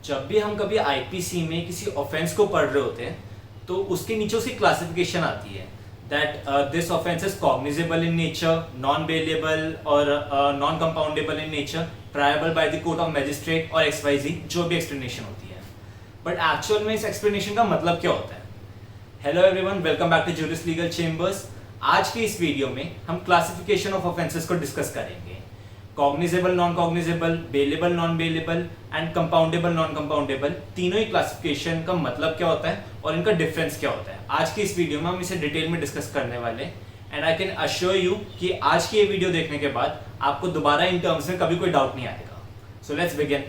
जब भी हम कभी आईपीसी में किसी ऑफेंस को पढ़ रहे होते हैं तो उसके नीचे उसकी क्लासिफिकेशन आती है that this offence is cognizable in nature, non bailable और non compoundable in nature, triable by the court of magistrate और XYZ, जो भी एक्सप्लेनेशन होती है। बट एक्चुअल में इस एक्सप्लेनेशन का मतलब क्या होता है? Hello everyone, welcome back to Juris legal chambers. आज के इस वीडियो में हम क्लासिफिकेशन ऑफ ऑफेंसेस को डिस्कस करेंगे। Cognizable, non cognizable, bailable, non bailable and compoundable, non compoundable, तीनों ही क्लासिफिकेशन का मतलब क्या होता है और इनका डिफरेंस क्या होता है। आज की इस वीडियो में हम इसे डिटेल में डिस्कस करने वाले and I can assure you कि आज की ये वीडियो देखने के बाद आपको दोबारा इन टर्म्स में कभी कोई डाउट नहीं आएगा। So let's begin.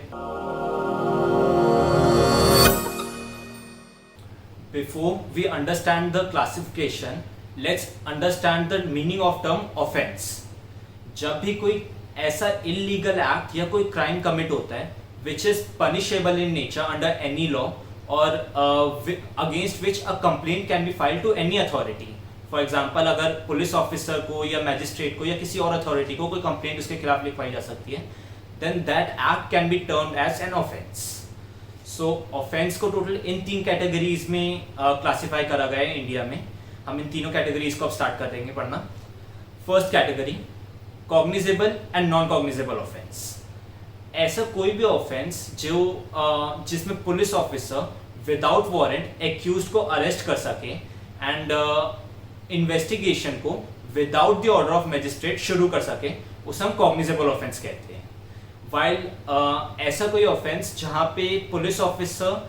Before we understand the classification, let's understand the meaning of term offense. जब भी कोई ऐसा illegal act या कोई crime commit होता है which is punishable in nature under any law or against which a complaint can be filed to any authority. For example, अगर police officer को या मैजिस्ट्रेट को या किसी और अथॉरिटी को कोई कंप्लेंट उसके खिलाफ लिखवाई जा सकती है, then that act can be termed as an offense. So offence को टोटल इन तीन कैटेगरीज में क्लासिफाई करा गया है इंडिया में। हम इन तीनों कैटेगरीज को अब स्टार्ट कर देंगे पढ़ना। First category, cognizable and non cognizable offence. ऐसा कोई भी ऑफेंस जो जिसमें police officer without warrant accused को अरेस्ट कर सके एंड इन्वेस्टिगेशन को without the order of magistrate शुरू कर सके, उसे हम कॉग्निजेबल ऑफेंस कहते हैं। वाइल ऐसा कोई ऑफेंस जहां पे police officer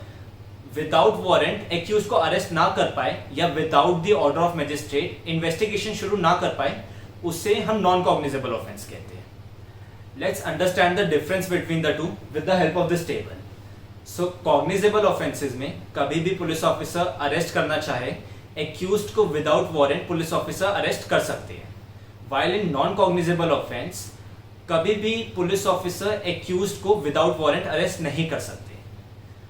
without warrant accused को अरेस्ट ना कर पाए या without the order of magistrate investigation शुरू ना कर पाए, उसे हम नॉन कॉग्निजेबल ऑफेंस कहते हैं। Let's understand the difference between the two with the help of this table. So cognizable offences में कभी भी पुलिस ऑफिसर अरेस्ट करना चाहे, एक्यूज्ड को without warrant police officer arrest कर सकते हैं। While in non cognizable offence कभी भी पुलिस ऑफिसर एक्यूज्ड को विदाउट वारंट अरेस्ट नहीं कर सकते।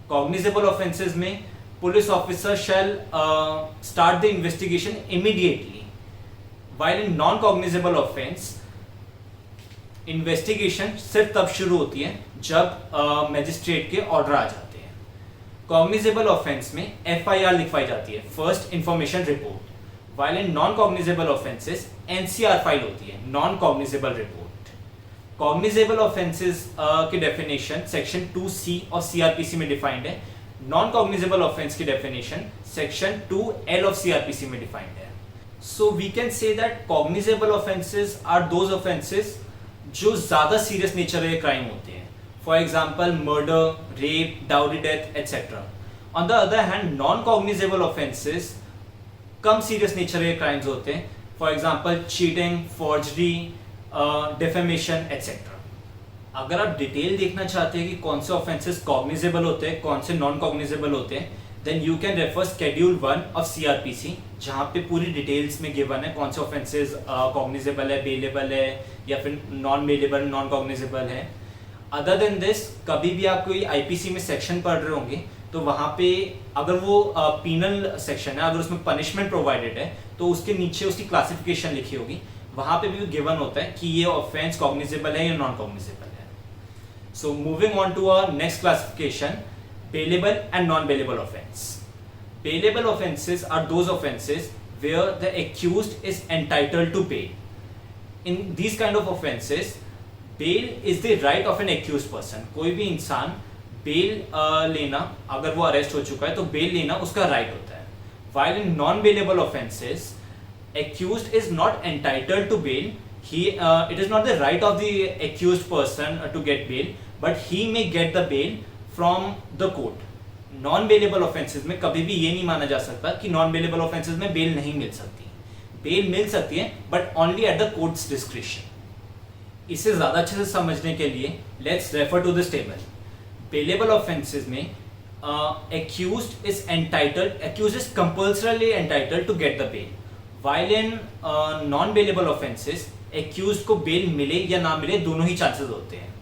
कॉग्निजेबल ऑफेंसेस में police officer shall start the investigation immediately, while in non cognizable offence investigation सिर्फ तब शुरू होती है जब मैजिस्ट्रेट के ऑर्डर आ जाते हैं। कॉग्निजेबल ऑफेंस में FIR लिखवाई जाती है, first information report, while in non cognizable offences NCR file होती है, non cognizable report. Cognizable offences की डेफिनेशन सेक्शन 2C और CRPC में डिफाइंड है। नॉन कॉग्निजेबल ऑफेंस की definition section 2L of CRPC में डिफाइंड है। So we can say that cognizable offences are those offences जो ज्यादा सीरियस नेचर के क्राइम होते हैं, for example murder, rape, dowry death etcetera. On the other hand non cognizable offences कम serious nature के crimes होते हैं, for example cheating, forgery, defamation etcetera. अगर आप डिटेल देखना चाहते हैं कि कौन से ऑफेंसेस कॉग्निजेबल होते हैं, कौन से नॉन कॉग्निजेबल होते हैं, then you can refer schedule 1 of CRPC, जहां पे पूरी डिटेल्स में गिवन है कौन से ऑफेंसेस कॉग्निजेबल है, बेलेबल है या फिर नॉन बेलेबल, नॉन कॉग्निजेबल है। अदर देन दिस, कभी भी आप कोई IPC में सेक्शन पढ़ रहे होंगे तो वहां पे अगर वो पीनल सेक्शन है, अगर उसमें पनिशमेंट प्रोवाइडेड है तो उसके नीचे उसकी क्लासिफिकेशन लिखी होगी, वहां पे भी गिवन होता है कि ये ऑफेंस कॉग्निजेबल है या नॉन कॉग्निजेबल है। So moving on to our next classification, bailable and non bailable offence. Bailable offences are those offences where the accused is entitled to bail. In these kind of offences bail is the right of an accused person. कोई भी इंसान bell लेना, अगर वो arrest हो चुका है तो बेल लेना उसका राइट होता है। While in non bailable offences accused is not entitled to bail. It is not the right of the accused person to get bail, but he may get the bail from the court. Non bailable offences में कभी भी ये नहीं माना जा सकता कि non bailable offences में बेल नहीं मिल सकती। बेल मिल सकती है but only at the courts description. इसे ज्यादा अच्छे से समझने के लिए let's refer to this table. Bailable offences में accused is compulsorily entitled to get the bail. While in non-bailable offences, accused को bail मिले या ना मिले दोनों ही chances होते हैं।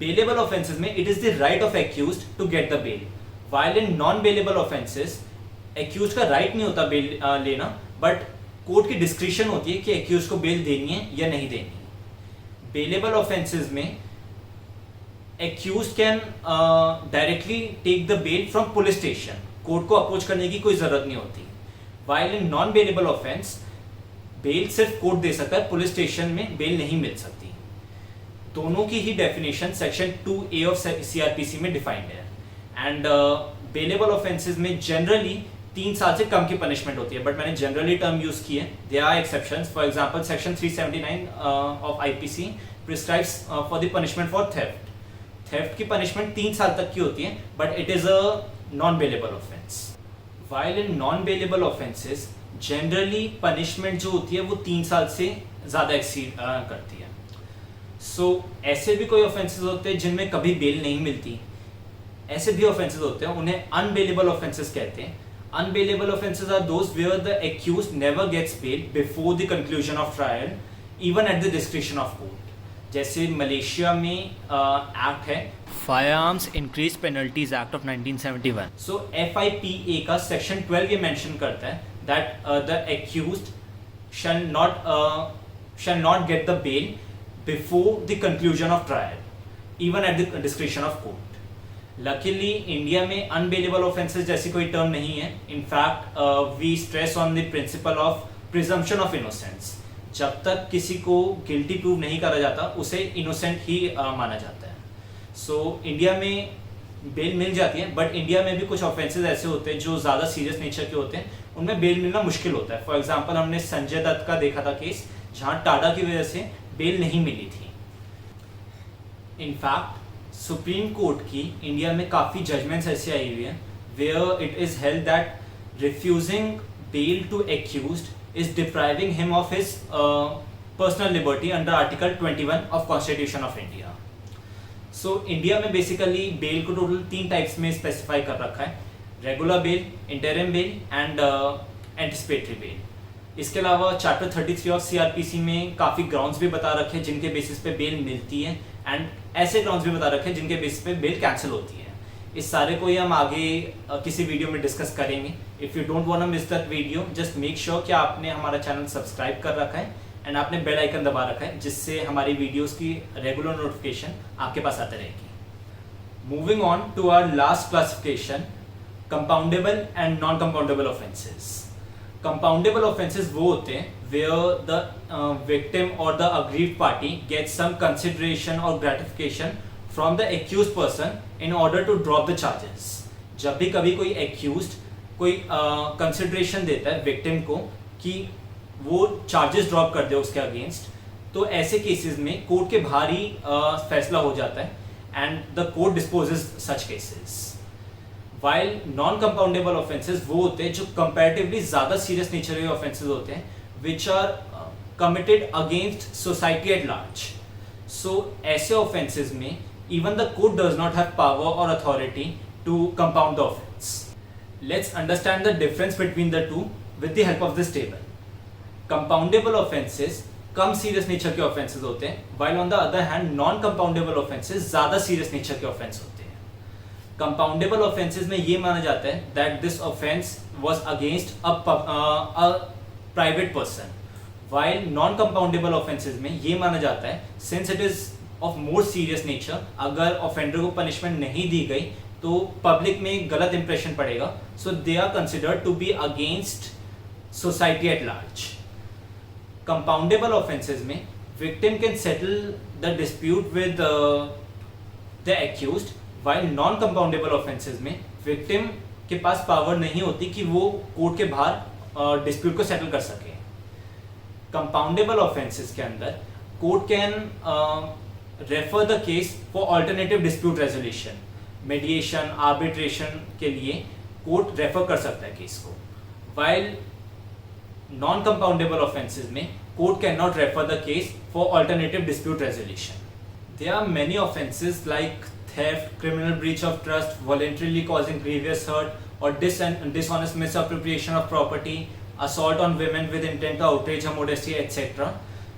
Bailable offences में it is the right of accused to get the bail. While in non-bailable offences, accused का right नहीं होता bail लेना, but कोर्ट की discretion होती है कि accused को bail देनी है या नहीं देनी है। Bailable offences में accused can directly take the bail from police station, court को अप्रोच करने की कोई जरूरत नहीं होती। While in non bailable offence bail सिर्फ कोर्ट दे सकता है, पुलिस स्टेशन में बेल नहीं मिल सकती। दोनों की ही definition section 2A of CRPC में डिफाइंड है। एंड बेलेबल ऑफेंसेस में जनरली 3 साल से कम की पनिशमेंट होती है, बट मैंने जनरली टर्म यूज की है। There are exceptions, for example section 379 of IPC prescribes for the punishment for theft. Theft की पनिशमेंट 3 साल तक की होती है, but it is a non bailable offence. While in non bailable offences generally punishment जो होती है वो 3 साल से ज़्यादा एक्सीड करती है। सो ऐसे भी कोई ऑफेंसेस होते हैं जिनमें कभी बेल नहीं मिलती, ऐसे भी ऑफेंसेस होते हैं, उन्हें अनबेलेबल ऑफेंसेस कहते हैं। Unbailable offences are those where the accused never gets bail before the conclusion of trial even at the description of court. जैसे मलेशिया में एक्ट है firearms increase penalties act of 1971। So FIPA का section 12 ये mention करता है that the accused shall not get the bail before the conclusion of trial, even at the discretion of court. Luckily, India में unbailable offences जैसी कोई term नहीं है. In fact, we stress on the principle of presumption of innocence. जब तक किसी को guilty prove नहीं करा जाता, उसे innocent ही माना जाता है. So India में बेल मिल जाती है, बट इंडिया में भी कुछ ऑफेंसेस ऐसे होते हैं जो ज़्यादा सीरियस नेचर के होते हैं, उनमें बेल मिलना मुश्किल होता है। फॉर एग्जांपल हमने संजय दत्त का देखा था केस, जहां टाडा की वजह से बेल नहीं मिली थी। इनफैक्ट सुप्रीम कोर्ट की इंडिया में काफ़ी जजमेंट्स ऐसे आई हुई हैं where it is held that refusing bail to accused is depriving him of his personal liberty under article 21 of constitution of India. So India में बेसिकली बेल को total 3 types में स्पेसिफाई कर रखा है, regular bail, interim bail and anticipatory bail. इसके अलावा chapter 33 of CRPC में काफ़ी ग्राउंड्स भी बता रखे हैं जिनके बेसिस पे बेल मिलती है, एंड ऐसे ग्राउंड्स भी बता रखे हैं जिनके बेसिस पे बेल कैंसिल होती है। इस सारे को ही हम आगे किसी वीडियो में डिस्कस करेंगे। If you don't want to miss that video, just make sure कि आपने हमारा चैनल सब्सक्राइब कर रखा है एंड आपने बेल आइकन दबा रखा है, जिससे हमारी वीडियोस की रेगुलर नोटिफिकेशन आपके पास आते रहेगी। Moving on to our last classification, compoundable and non compoundable offences. Compoundable offences वो होते हैं वेयर द विक्टिम और the aggrieved party get some consideration और gratification from the accused person in order to drop the charges. जब भी कभी कोई accused कोई कंसिडरेशन देता है विक्टिम को कि वो चार्जेस ड्रॉप कर दे उसके अगेंस्ट, तो ऐसे केसेस में कोर्ट के बाहर ही फैसला हो जाता है and the court dispossess such cases. While non compoundable offences वो होते हैं जो कंपैरेटिवली ज़्यादा सीरियस नेचर के ऑफेंसेस होते हैं which are committed against society at large. So ऐसे ऑफेंसेस में even the court does not have power और authority to compound the offence. Let's understand the difference between the two with the help of this table. Compoundable offences कम serious nature के offences होते हैं, while on the other hand non compoundable offences ज़्यादा serious nature के offence होते हैं। Compoundable offences में ये माना जाता है that this offence was against a private person, while non compoundable offences में ये माना जाता है since it is of more serious nature, अगर ऑफेंडर को पनिशमेंट नहीं दी गई तो पब्लिक में गलत इंप्रेशन पड़ेगा, so they are considered to be against society at large. Compoundable offences में victim can settle the dispute with the accused, while non compoundable offences में विक्टिम के पास पावर नहीं होती कि वो कोर्ट के बाहर डिस्प्यूट को सेटल कर सके। कंपाउंडेबल ऑफेंसेस के अंदर court can refer the case for alternative dispute resolution, mediation, arbitration के लिए कोर्ट रेफर कर सकता है केस को, वाइल नॉन कंपाउंडेबल ऑफेंसेस में court can not refer the case for alternative dispute resolution. There are many offences like theft, criminal breach of trust, voluntarily causing grievous hurt or dishonest misappropriation of property, assault on women with intent to outrage her modesty, etc.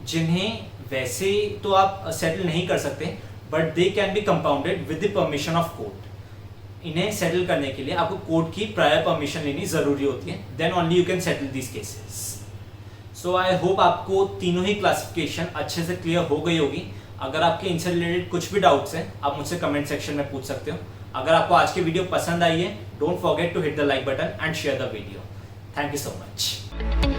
जिन्हें वैसे तो आप settle नहीं कर सकते, but they can be compounded with the permission of court. इन्हें settle करने के लिए आपको कोर्ट की प्रायर परमिशन लेनी जरूरी होती है, then only you can settle these cases. So I hope आपको तीनों ही क्लासिफिकेशन अच्छे से क्लियर हो गई होगी। अगर आपके इनसे रिलेटेड कुछ भी डाउट्स हैं आप मुझसे कमेंट सेक्शन में पूछ सकते हो। अगर आपको आज की वीडियो पसंद आई है, don't forget to hit the like button and share the video. Thank you so much.